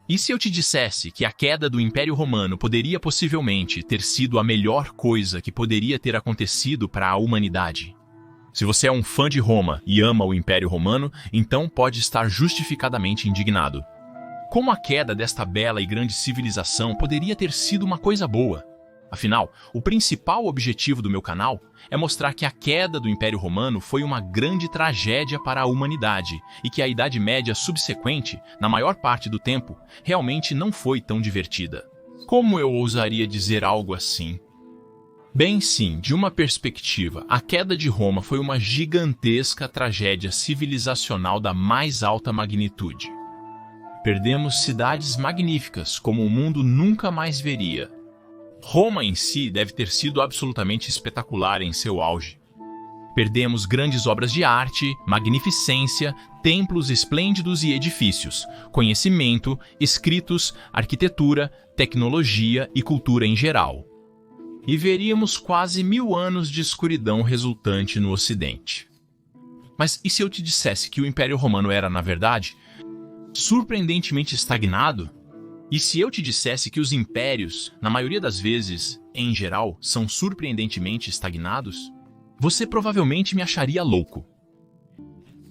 E se eu te dissesse que a queda do Império Romano poderia possivelmente ter sido a melhor coisa que poderia ter acontecido para a humanidade? Se você é um fã de Roma e ama o Império Romano, então pode estar justificadamente indignado. Como a queda desta bela e grande civilização poderia ter sido uma coisa boa? Afinal, o principal objetivo do meu canal é mostrar que a queda do Império Romano foi uma grande tragédia para a humanidade e que a Idade Média subsequente, na maior parte do tempo, realmente não foi tão divertida. Como eu ousaria dizer algo assim? Bem, sim, de uma perspectiva, a queda de Roma foi uma gigantesca tragédia civilizacional da mais alta magnitude. Perdemos cidades magníficas como o mundo nunca mais veria. Roma em si deve ter sido absolutamente espetacular em seu auge. Perdemos grandes obras de arte, magnificência, templos esplêndidos e edifícios, conhecimento, escritos, arquitetura, tecnologia e cultura em geral. E veríamos quase 1000 anos de escuridão resultante no Ocidente. Mas e se eu te dissesse que o Império Romano era, na verdade, surpreendentemente estagnado? E se eu te dissesse que os impérios, na maioria das vezes, em geral, são surpreendentemente estagnados? Você provavelmente me acharia louco.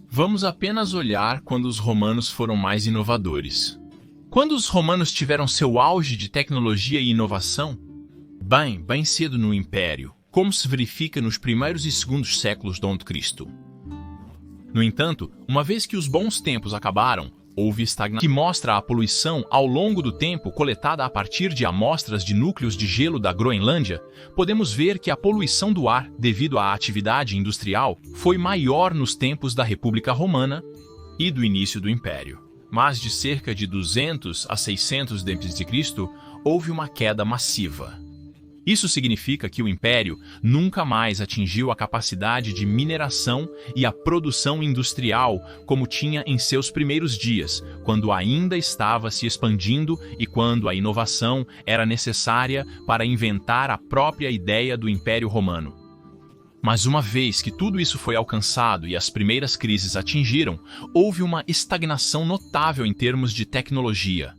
Vamos apenas olhar quando os romanos foram mais inovadores. Quando os romanos tiveram seu auge de tecnologia e inovação? Bem cedo no Império, como se verifica nos primeiros e segundos séculos d.C. No entanto, uma vez que os bons tempos acabaram, houve estagnação, que mostra a poluição ao longo do tempo coletada a partir de amostras de núcleos de gelo da Groenlândia. Podemos ver que a poluição do ar, devido à atividade industrial, foi maior nos tempos da República Romana e do início do Império. Mas de cerca de 200 a 600 d.C., houve uma queda massiva. Isso significa que o Império nunca mais atingiu a capacidade de mineração e a produção industrial como tinha em seus primeiros dias, quando ainda estava se expandindo e quando a inovação era necessária para inventar a própria ideia do Império Romano. Mas uma vez que tudo isso foi alcançado e as primeiras crises atingiram, houve uma estagnação notável em termos de tecnologia.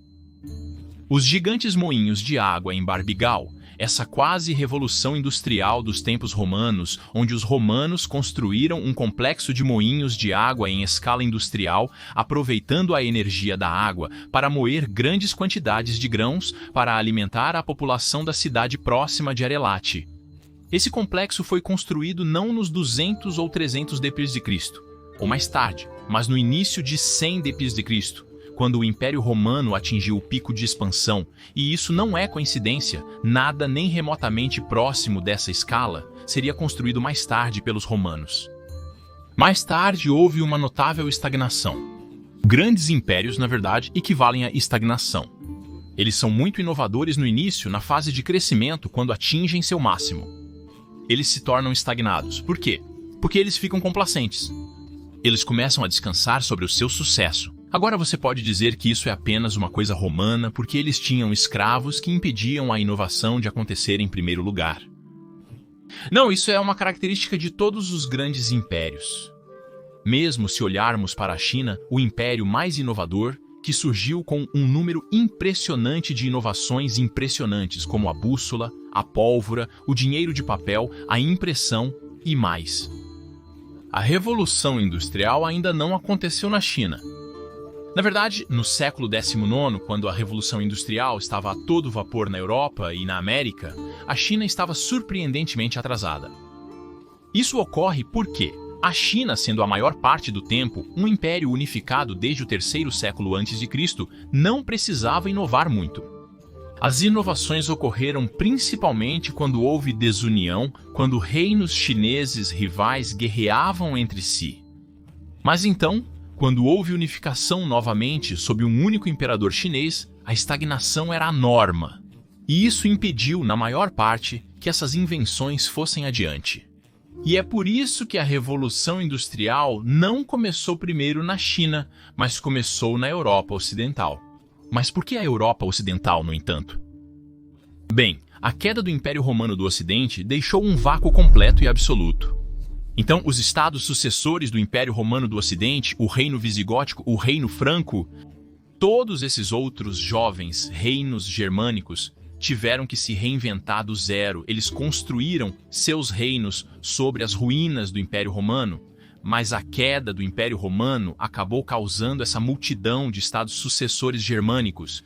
Os gigantes moinhos de água em Barbigal, essa quase revolução industrial dos tempos romanos, onde os romanos construíram um complexo de moinhos de água em escala industrial, aproveitando a energia da água para moer grandes quantidades de grãos para alimentar a população da cidade próxima de Arelate. Esse complexo foi construído não nos 200 ou 300 d.C., ou mais tarde, mas no início de 100 d.C., quando o Império Romano atingiu o pico de expansão, e isso não é coincidência, nada nem remotamente próximo dessa escala seria construído mais tarde pelos romanos. Mais tarde houve uma notável estagnação. Grandes impérios, na verdade, equivalem à estagnação. Eles são muito inovadores no início, na fase de crescimento, quando atingem seu máximo. Eles se tornam estagnados. Por quê? Porque eles ficam complacentes. Eles começam a descansar sobre o seu sucesso. Agora você pode dizer que isso é apenas uma coisa romana porque eles tinham escravos que impediam a inovação de acontecer em primeiro lugar. Não, isso é uma característica de todos os grandes impérios. Mesmo se olharmos para a China, o império mais inovador, que surgiu com um número impressionante de inovações impressionantes, como a bússola, a pólvora, o dinheiro de papel, a impressão e mais. A Revolução Industrial ainda não aconteceu na China. Na verdade, no século XIX, quando a Revolução Industrial estava a todo vapor na Europa e na América, a China estava surpreendentemente atrasada. Isso ocorre porque a China, sendo a maior parte do tempo um império unificado desde o terceiro século a.C., não precisava inovar muito. As inovações ocorreram principalmente quando houve desunião, quando reinos chineses rivais guerreavam entre si. Mas então, quando houve unificação novamente sob um único imperador chinês, a estagnação era a norma. E isso impediu, na maior parte, que essas invenções fossem adiante. E é por isso que a Revolução Industrial não começou primeiro na China, mas começou na Europa Ocidental. Mas por que a Europa Ocidental, no entanto? Bem, a queda do Império Romano do Ocidente deixou um vácuo completo e absoluto. Então, os estados sucessores do Império Romano do Ocidente, o Reino Visigótico, o Reino Franco, todos esses outros jovens reinos germânicos tiveram que se reinventar do zero. Eles construíram seus reinos sobre as ruínas do Império Romano, mas a queda do Império Romano acabou causando essa multidão de estados sucessores germânicos.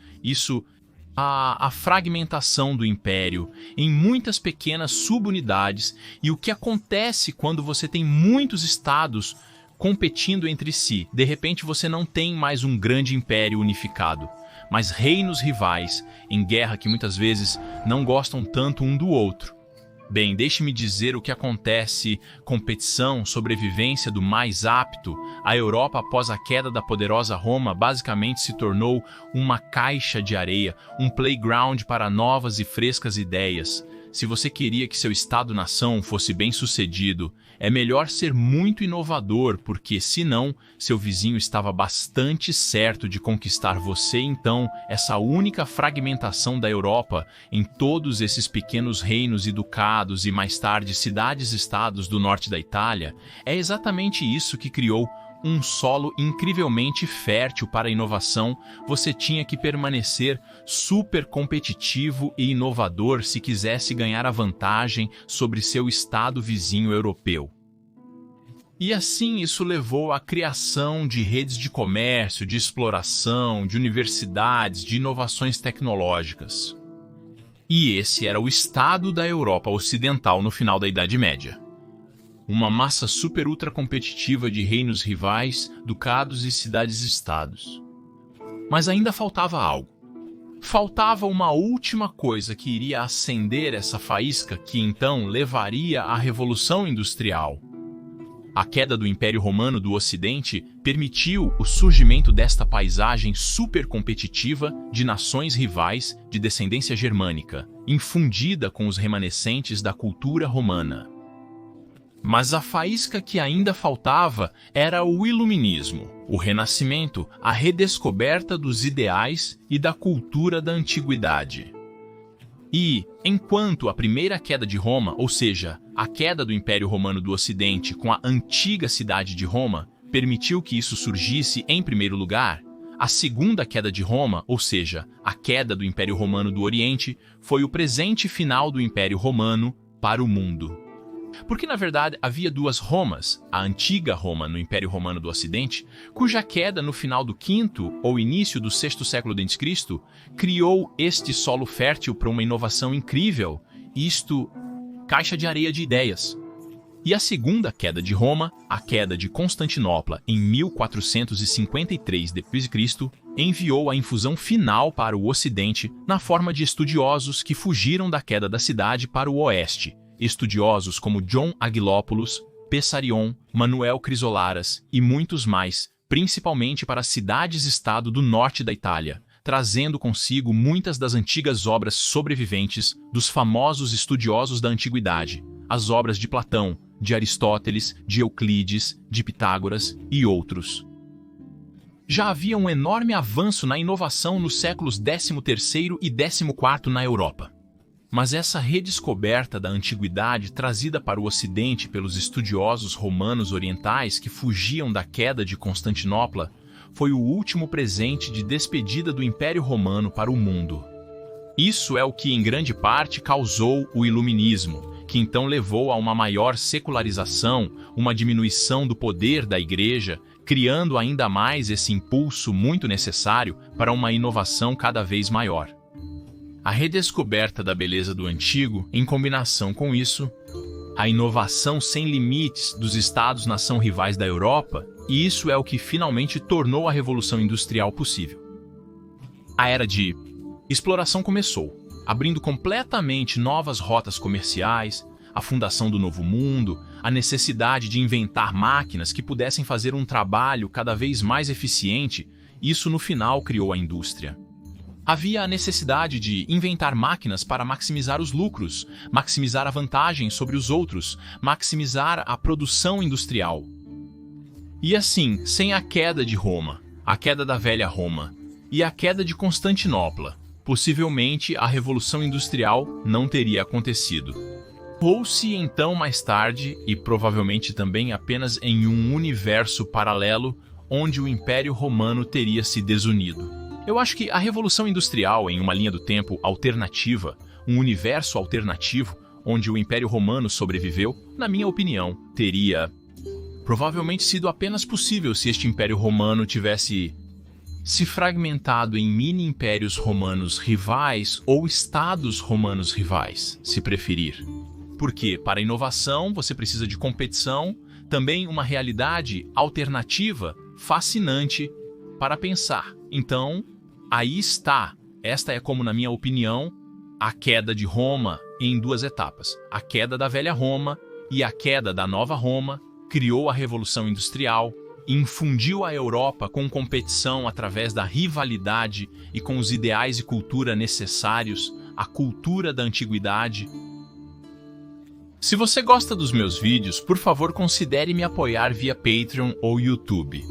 A fragmentação do império em muitas pequenas subunidades. E o que acontece quando você tem muitos estados competindo entre si? De repente você não tem mais um grande império unificado, mas reinos rivais em guerra que muitas vezes não gostam tanto um do outro. Bem, deixe-me dizer o que acontece: competição, sobrevivência do mais apto. A Europa, após a queda da poderosa Roma, basicamente se tornou uma caixa de areia, um playground para novas e frescas ideias. Se você queria que seu Estado-nação fosse bem-sucedido, é melhor ser muito inovador, porque, senão, seu vizinho estava bastante certo de conquistar você. Então, essa única fragmentação da Europa em todos esses pequenos reinos e ducados e, mais tarde, cidades-estados do norte da Itália, é exatamente isso que criou um solo incrivelmente fértil para a inovação. Você tinha que permanecer super competitivo e inovador se quisesse ganhar a vantagem sobre seu estado vizinho europeu. E assim isso levou à criação de redes de comércio, de exploração, de universidades, de inovações tecnológicas. E esse era o estado da Europa Ocidental no final da Idade Média. Uma massa super ultra competitiva de reinos rivais, ducados e cidades-estados. Mas ainda faltava algo. Faltava uma última coisa que iria acender essa faísca que então levaria à Revolução Industrial. A queda do Império Romano do Ocidente permitiu o surgimento desta paisagem super competitiva de nações rivais de descendência germânica, infundida com os remanescentes da cultura romana. Mas a faísca que ainda faltava era o Iluminismo, o Renascimento, a redescoberta dos ideais e da cultura da antiguidade. E, enquanto a primeira queda de Roma, ou seja, a queda do Império Romano do Ocidente com a antiga cidade de Roma, permitiu que isso surgisse em primeiro lugar, a segunda queda de Roma, ou seja, a queda do Império Romano do Oriente, foi o presente final do Império Romano para o mundo. Porque, na verdade, havia duas Romas, a antiga Roma no Império Romano do Ocidente, cuja queda no final do V ou início do VI século d.C. criou este solo fértil para uma inovação incrível, caixa de areia de ideias. E a segunda queda de Roma, a queda de Constantinopla em 1453 d.C., enviou a infusão final para o Ocidente na forma de estudiosos que fugiram da queda da cidade para o Oeste. Estudiosos como John Aguilópolis, Pessarion, Manuel Crisolaras e muitos mais, principalmente para as cidades-estado do norte da Itália, trazendo consigo muitas das antigas obras sobreviventes dos famosos estudiosos da antiguidade, as obras de Platão, de Aristóteles, de Euclides, de Pitágoras e outros. Já havia um enorme avanço na inovação nos séculos XIII e XIV na Europa. Mas essa redescoberta da antiguidade trazida para o Ocidente pelos estudiosos romanos orientais que fugiam da queda de Constantinopla foi o último presente de despedida do Império Romano para o mundo. Isso é o que, em grande parte, causou o Iluminismo, que então levou a uma maior secularização, uma diminuição do poder da Igreja, criando ainda mais esse impulso muito necessário para uma inovação cada vez maior. A redescoberta da beleza do antigo, em combinação com isso, a inovação sem limites dos estados-nação rivais da Europa, e isso é o que finalmente tornou a Revolução Industrial possível. A era de exploração começou, abrindo completamente novas rotas comerciais, a fundação do Novo Mundo, a necessidade de inventar máquinas que pudessem fazer um trabalho cada vez mais eficiente. Isso no final criou a indústria. Havia a necessidade de inventar máquinas para maximizar os lucros, maximizar a vantagem sobre os outros, maximizar a produção industrial. E assim, sem a queda de Roma, a queda da velha Roma e a queda de Constantinopla, possivelmente a Revolução Industrial não teria acontecido. Ou se então mais tarde, e provavelmente também apenas em um universo paralelo, onde o Império Romano teria se desunido. Eu acho que a Revolução Industrial, em uma linha do tempo alternativa, um universo alternativo, onde o Império Romano sobreviveu, na minha opinião, teria provavelmente sido apenas possível se este Império Romano tivesse se fragmentado em mini-impérios romanos rivais ou estados romanos rivais, se preferir. Porque, para a inovação, você precisa de competição, também uma realidade alternativa, fascinante para pensar. Então, aí está. Esta é como, na minha opinião, a queda de Roma em duas etapas. A queda da velha Roma e a queda da nova Roma criou a Revolução Industrial, infundiu a Europa com competição através da rivalidade e com os ideais e cultura necessários, a cultura da antiguidade. Se você gosta dos meus vídeos, por favor considere me apoiar via Patreon ou YouTube.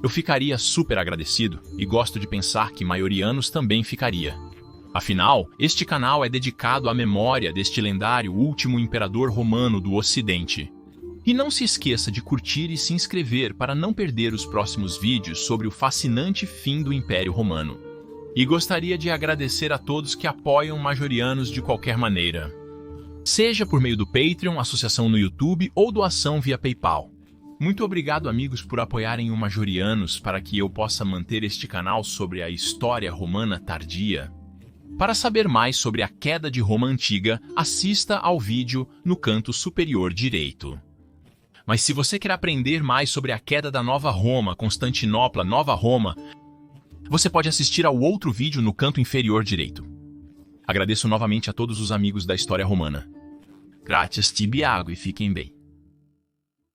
Eu ficaria super agradecido e gosto de pensar que maiorianos também ficaria. Afinal, este canal é dedicado à memória deste lendário último imperador romano do Ocidente. E não se esqueça de curtir e se inscrever para não perder os próximos vídeos sobre o fascinante fim do Império Romano. E gostaria de agradecer a todos que apoiam Majorianos de qualquer maneira. Seja por meio do Patreon, associação no YouTube ou doação via PayPal. Muito obrigado, amigos, por apoiarem o Majorianos para que eu possa manter este canal sobre a história romana tardia. Para saber mais sobre a queda de Roma antiga, assista ao vídeo no canto superior direito. Mas se você quer aprender mais sobre a queda da Nova Roma, Constantinopla, Nova Roma, você pode assistir ao outro vídeo no canto inferior direito. Agradeço novamente a todos os amigos da história romana. Graças, Tibiago, e fiquem bem.